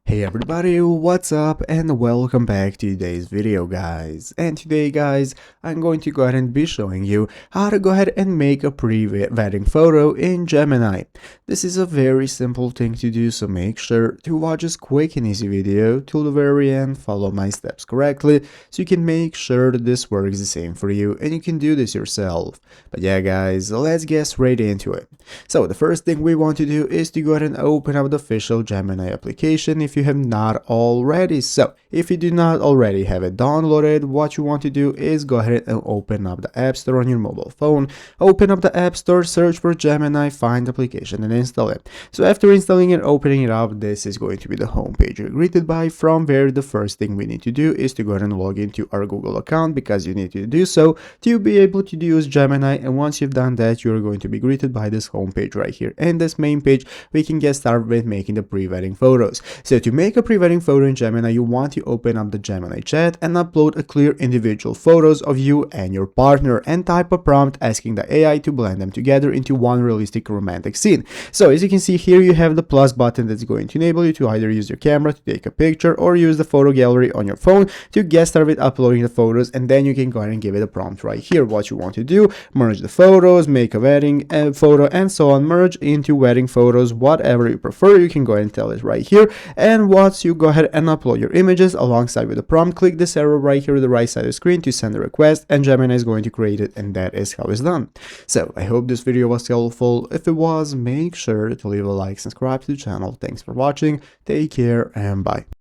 Hey everybody, what's up and welcome back to today's video guys. And today guys, I'm going to go ahead and be showing you how to go ahead and make a pre-wedding photo in Gemini. This is a very simple thing to do, so make sure to watch this quick and easy video till the very end, follow my steps correctly, so you can make sure that this works the same for you and you can do this yourself. But yeah guys, let's get straight into it. So the first thing we want to do is to go ahead and open up the official Gemini application if you have not already. So if you do not already have it downloaded, what you want to do is go ahead and open up the App Store on your mobile phone. Open up the App Store, search for Gemini, find the application and install it. So after installing and opening it up, this is going to be the home page you're greeted by, from where the first thing we need to do is to go ahead and log into our Google account, because you need to do so to be able to use Gemini. And once you've done that, you're going to be greeted by this home page right here. And this main page, we can get started with making the pre-wedding photos. So to make a pre-wedding photo in Gemini, you want to open up the Gemini chat and upload a clear individual photos of you and your partner, and type a prompt asking the AI to blend them together into one realistic romantic scene. So as you can see here, you have the plus button that's going to enable you to either use your camera to take a picture or use the photo gallery on your phone to get started with uploading the photos. And then you can go ahead and give it a prompt right here, what you want to do: merge the photos, make a wedding photo, and so on, merge into wedding photos, whatever you prefer. You can go ahead and tell it right here. And once you go ahead and upload your images alongside with the prompt, click this arrow right here on the right side of the screen to send a request, and Gemini is going to create it, and that is how it's done. So I hope this video was helpful. If it was, make sure to leave a like, subscribe to the channel. Thanks for watching, take care, and bye.